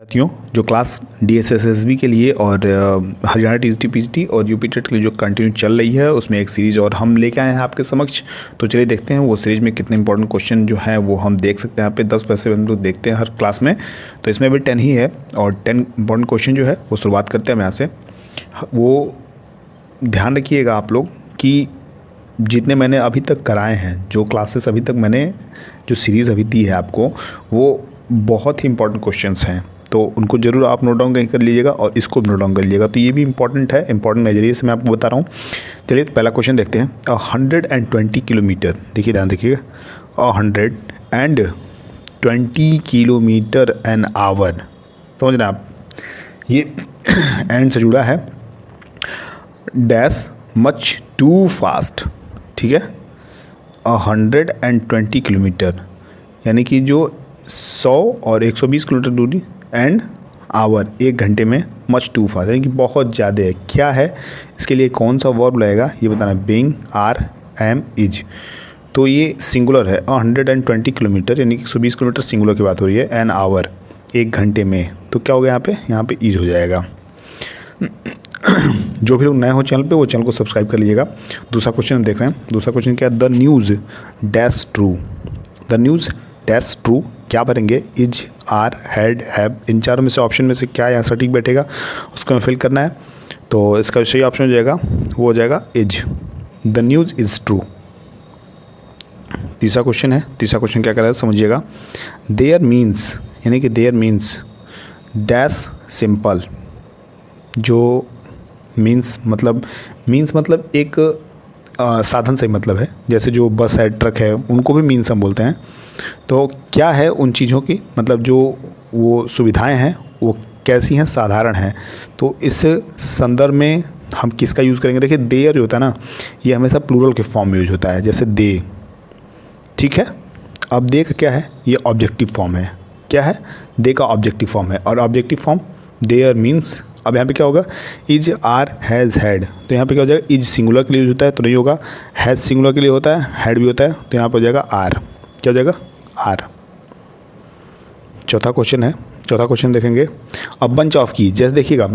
साथियों, जो class DSSSB के लिए और हरियाणा TGT PGT और यूपी टेट के लिए जो कंटिन्यू चल रही है उसमें एक सीरीज़ और हम लेके आए हैं आपके समक्ष। तो चलिए देखते हैं वो सीरीज़ में कितने इंपॉर्टेंट क्वेश्चन जो है वो हम देख सकते हैं। यहाँ पे 10 पैसे हम लोग देखते हैं हर क्लास में, तो इसमें भी 10 ही है और 10 इंपॉर्टेंट क्वेश्चन जो है वो शुरुआत करते हैं हम यहाँ से। वो ध्यान रखिएगा आप लोग कि जितने मैंने अभी तक कराए हैं, जो क्लासेस अभी तक मैंने जो सीरीज़ अभी दी है आपको, वो बहुत ही इंपॉर्टेंट क्वेश्चंस हैं, तो उनको ज़रूर आप नोट डाउन कहीं कर लीजिएगा और इसको भी नोट डाउन कर लीजिएगा। तो ये भी इंपॉर्टेंट है, इंपॉर्टेंट नज़रिए से मैं आपको बता रहा हूँ। चलिए तो पहला क्वेश्चन देखते हैं। 120 किलोमीटर, देखिए ध्यान देखिएगा, 120 किलोमीटर एन आवर, समझ रहे हैं आप, ये एंड से जुड़ा है, डैश मच टू फास्ट, ठीक है। 120 किलोमीटर यानी कि जो 100 और 120 किलोमीटर दूरी एंड आवर, एक घंटे में, मच टू फास्ट यानी कि बहुत ज़्यादा है। क्या है इसके लिए, कौन सा वर्ब लगेगा ये बताना, बीइंग, आर, एम, इज। तो ये सिंगुलर है, 120 किलोमीटर यानी कि 120 किलोमीटर सिंगुलर की बात हो रही है, एन आवर, एक घंटे में। तो क्या हो गया यहाँ पे इज हो जाएगा। जो भी लोग नए हो चैनल पे वो चैनल को सब्सक्राइब कर लीजिएगा। दूसरा क्वेश्चन हम देख रहे हैं। दूसरा क्वेश्चन क्या है, the news dash true, the news dash true, क्या भरेंगे, इज, आर, हैड, हैव, इन चारों में से ऑप्शन में से क्या यहाँ सटीक बैठेगा उसको हमें फिल करना है। तो इसका सही ऑप्शन हो जाएगा, वो हो जाएगा is, the news is true. तीसरा क्वेश्चन है, तीसरा क्वेश्चन क्या कर रहा है समझिएगा, देयर मीन्स यानी कि देयर मीन्स डैश सिंपल, जो मीन्स मतलब एक साधन से मतलब है, जैसे जो बस है, ट्रक है, उनको भी मीन्स हम बोलते हैं। तो क्या है उन चीज़ों की, मतलब जो वो सुविधाएं हैं वो कैसी हैं, साधारण हैं। तो इस संदर्भ में हम किसका यूज़ करेंगे, देखिए देयर जो होता है ना, ये हमेशा प्लूरल के फॉर्म में यूज होता है, जैसे दे, ठीक है। अब दे का क्या है, ये ऑब्जेक्टिव फॉर्म है। क्या है, दे का ऑब्जेक्टिव फॉर्म है, और ऑब्जेक्टिव फॉर्म देयर मीन्स। अब यहाँ पे क्या होगा, इज, आर, हैज़, हैड, तो यहाँ पे क्या हो जाएगा, इज सिंगुलर के लिए यूज होता है तो नहीं होगा, हैज़ सिंगुलर के लिए होता है, हैड भी होता है, तो यहाँ पे हो जाएगा आर, क्या हो जाएगा, आर। चौथा क्वेश्चन है, चौथा क्वेश्चन देखेंगे, अ बंच ऑफ की, जैसे देखिएगा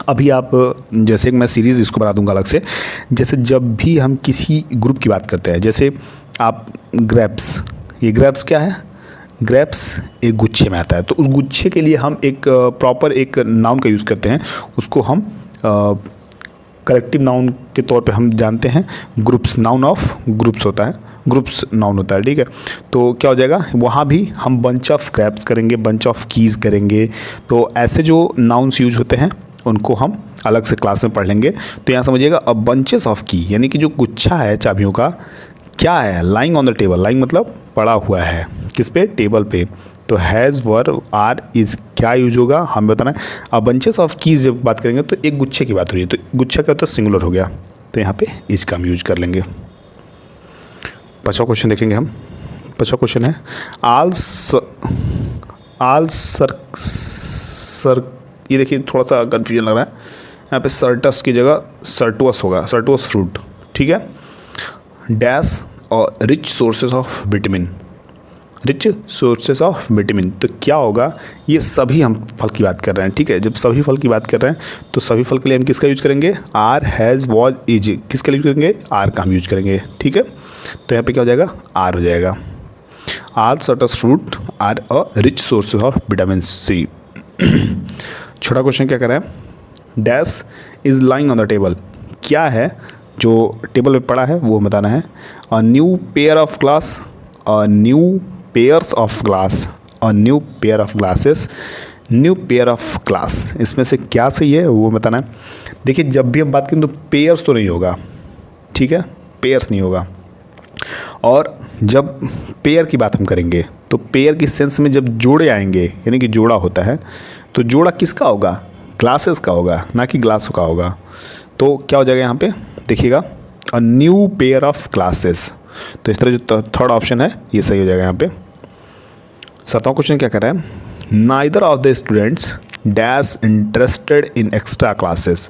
अभी आप, जैसे मैं सीरीज़ इसको बना दूंगा अलग से, जैसे जब भी हम किसी ग्रुप की बात करते हैं, जैसे आप ग्रेप्स, ये ग्रेप्स क्या है, ग्रेप्स एक गुच्छे में आता है, तो उस गुच्छे के लिए हम एक प्रॉपर एक नाउन का यूज़ करते हैं, उसको हम कलेक्टिव नाउन के तौर पे हम जानते हैं ग्रुप्स, नाउन ऑफ ग्रुप्स होता है, ग्रुप्स नाउन होता है, ठीक है। तो क्या हो जाएगा, वहाँ भी हम बंच ऑफ ग्रेप्स करेंगे, बंच ऑफ कीज़ करेंगे। तो ऐसे जो नाउन्स यूज होते हैं उनको हम अलग से क्लास में पढ़ लेंगे। तो यहाँ समझिएगा, अ बंचेस ऑफ की यानी कि जो गुच्छा है चाबियों का, क्या है, lying on the table, lying मतलब पड़ा हुआ है, किस पे, टेबल पे। तो हैज़, वर, आर, इज, क्या यूज होगा हमें बताना है। अब बंचेस ऑफ कीज जब बात करेंगे तो एक गुच्छे की बात हो रही है, तो गुच्छा क्या होता है, सिंगुलर हो गया, तो यहाँ पे इज का हम यूज कर लेंगे। पांचवा क्वेश्चन देखेंगे हम। पांचवा क्वेश्चन है, आल सर, ये देखिए थोड़ा सा कन्फ्यूजन लग रहा है, यहाँ पे सर्टस की जगह सर्टुअस होगा, सर्टुअस फ्रूट, ठीक है। डैश और rich sources of vitamin, rich sources of vitamin, तो क्या होगा, ये सभी हम फल की बात कर रहे हैं, ठीक है। जब सभी फल की बात कर रहे हैं तो सभी फल के लिए हम किसका यूज करेंगे, आर, हैज़, वॉज, इज, किसका यूज करेंगे, आर का हम यूज करेंगे, ठीक है। तो यहाँ पे क्या हो जाएगा, आर हो जाएगा, all citrus fruit are a rich sources of vitamin C. छोटा क्वेश्चन क्या कर रहा है, dash is lying on the table, क्या है जो टेबल पे पड़ा है वो बताना है। A new pair of glass, a new pairs of glass, a new pair of glasses, new pair of glass, इसमें से क्या सही है वो बताना है। देखिए जब भी हम बात करें तो पेयर्स तो नहीं होगा, ठीक है, पेयर्स नहीं होगा। और जब पेयर की बात हम करेंगे तो पेयर की सेंस में जब जोड़े आएंगे, यानी कि जोड़ा होता है, तो जोड़ा किसका होगा, ग्लासेस का होगा, ना कि ग्लास का होगा। तो क्या हो जाएगा यहाँ पे देखिएगा, a new pair of glasses, तो इस तरह जो थर्ड ऑप्शन है ये सही हो जाएगा यहाँ पे। सातवां क्वेश्चन क्या कर रहा है, neither of the students dash interested in extra classes,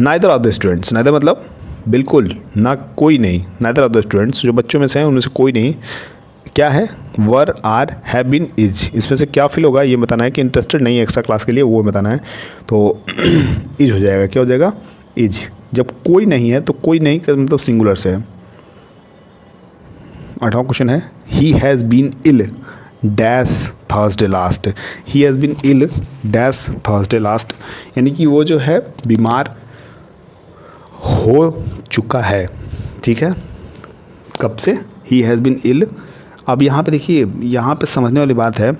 neither of the students, neither मतलब बिल्कुल ना, कोई नहीं, नाइदर ऑफ द स्टूडेंट्स, जो बच्चों में से हैं उनमें से कोई नहीं क्या है, वर, आर, हैव बीन, इज, इसमें से क्या फिल होगा ये बताना है कि इंटरेस्टेड नहीं है एक्स्ट्रा क्लास के लिए, वो बताना है। तो इज हो जाएगा, क्या हो जाएगा, इज। जब कोई नहीं है तो कोई नहीं का मतलब सिंगुलर से है। 8वां क्वेश्चन है, he has been ill dash Thursday last. He has been ill dash Thursday last, यानी कि वो जो है बीमार हो चुका है, ठीक है, कब से, ही हैज़ बीन इल। अब यहाँ पे देखिए, यहाँ पे समझने वाली बात है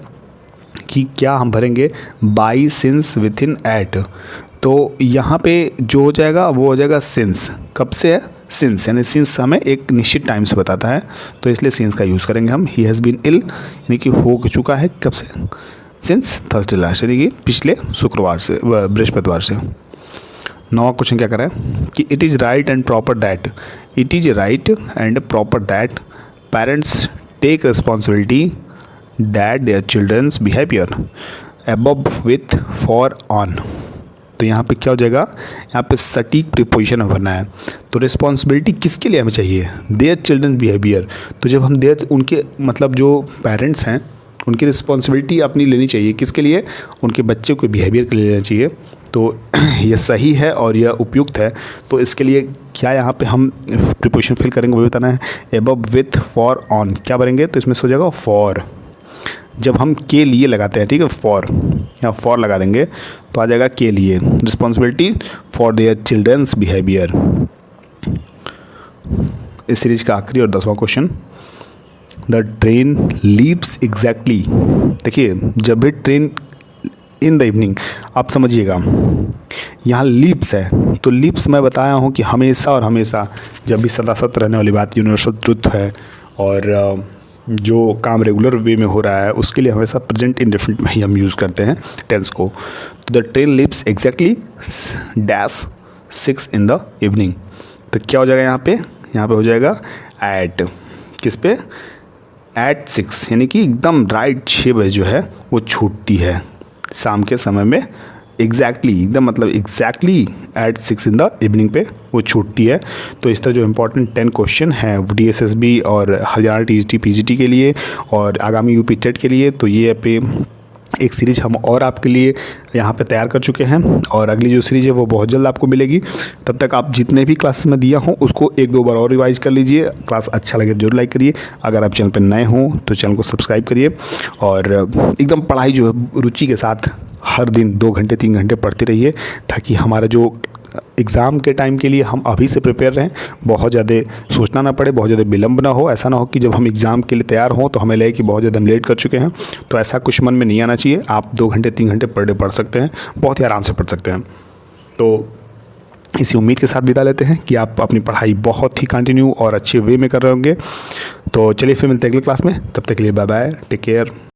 कि क्या हम भरेंगे, by, since, within, at. तो यहाँ पे जो हो जाएगा वो हो जाएगा सिंस। कब से है, सिंस, यानी सिंस हमें एक निश्चित टाइम से बताता है, तो इसलिए सिंस का यूज़ करेंगे हम। ही हैज़ बीन इल यानी कि हो चुका है कब से, सिंस थर्सडे लास्ट, यानी कि पिछले शुक्रवार से, बृहस्पतिवार से। 9वां क्वेश्चन क्या करें कि it is right and proper that, it is right and proper that parents take responsibility that their children's behaviour above, with, for, on. तो यहाँ पे क्या हो जाएगा, यहाँ पे सटीक प्रीपोजिशन भरना है। तो रिस्पॉन्सिबिलिटी किसके लिए हमें चाहिए, देयर चिल्ड्रंस बिहेवियर। तो जब हम देयर, उनके मतलब जो पेरेंट्स हैं उनकी रिस्पॉन्सिबिलिटी अपनी लेनी चाहिए, किसके लिए, उनके बच्चे के बिहेवियर के लिए लेना चाहिए। तो यह सही है और यह उपयुक्त है। तो इसके लिए क्या यहाँ पे हम प्रीपोजिशन फिल करेंगे वो बताना है। अबव, विथ, फॉर, ऑन क्या भरेंगे, तो इसमें से हो जाएगा फॉर। जब हम के लिए लगाते हैं, ठीक है, फॉर, यहाँ फॉर लगा देंगे तो आ जाएगा के लिए, responsibility for their children's behaviour. इस सीरीज का आखिरी और 10वां question, the train leaves exactly. देखिए, जब भी ट्रेन इन द इवनिंग, आप समझिएगा यहाँ लीप्स है, तो लीप्स मैं बताया हूँ कि हमेशा और हमेशा जब भी सदा सत्य रहने वाली बात, यूनिवर्सल ट्रुथ है, और जो काम रेगुलर वे में हो रहा है उसके लिए हमेशा प्रेजेंट इंडेफिनिट में ही हम यूज़ करते हैं टेंस को। तो the train leaves exactly dash 6 in the evening. तो क्या हो जाएगा यहाँ पे हो जाएगा एट, किस पे, एट 6, यानी कि एकदम राइट 6 बजे जो है वो छूटती है शाम के समय में, एग्जैक्टली एकदम मतलब exactly at 6 in the evening पे वो छूटती है। तो इस तरह जो इम्पोर्टेंट 10 क्वेश्चन हैं DSSB और हरियाणा TGT PGT के लिए और आगामी UP टेट के लिए, तो ये पे एक सीरीज़ हम और आपके लिए यहाँ पे तैयार कर चुके हैं, और अगली जो सीरीज़ है वो बहुत जल्द आपको मिलेगी। तब तक आप जितने भी क्लासेस में दिया हो उसको 1-2 बार और रिवाइज कर लीजिए। क्लास अच्छा लगे जरूर लाइक करिए, अगर आप चैनल पर नए हों तो चैनल को सब्सक्राइब करिए, और एकदम पढ़ाई जो है रुचि के साथ हर दिन 2 घंटे 3 घंटे पढ़ते रहिए, ताकि हमारा जो एग्ज़ाम के टाइम के लिए हम अभी से प्रिपेयर रहें, बहुत ज़्यादा सोचना ना पड़े, बहुत ज़्यादा विलम्ब ना हो। ऐसा ना हो कि जब हम एग्ज़ाम के लिए तैयार हों तो हमें लगे कि बहुत ज़्यादा हम लेट कर चुके हैं, तो ऐसा कुछ मन में नहीं आना चाहिए। आप 2 घंटे 3 घंटे पर डे पढ़ सकते हैं, बहुत ही आराम से पढ़ सकते हैं। तो इसी उम्मीद के साथ विदा लेते हैं कि आप अपनी पढ़ाई बहुत ही कंटिन्यू और अच्छे वे में कर रहे होंगे। तो चलिए फिर मिलते हैं अगली क्लास में, तब तक के लिए बाय बाय, टेक केयर।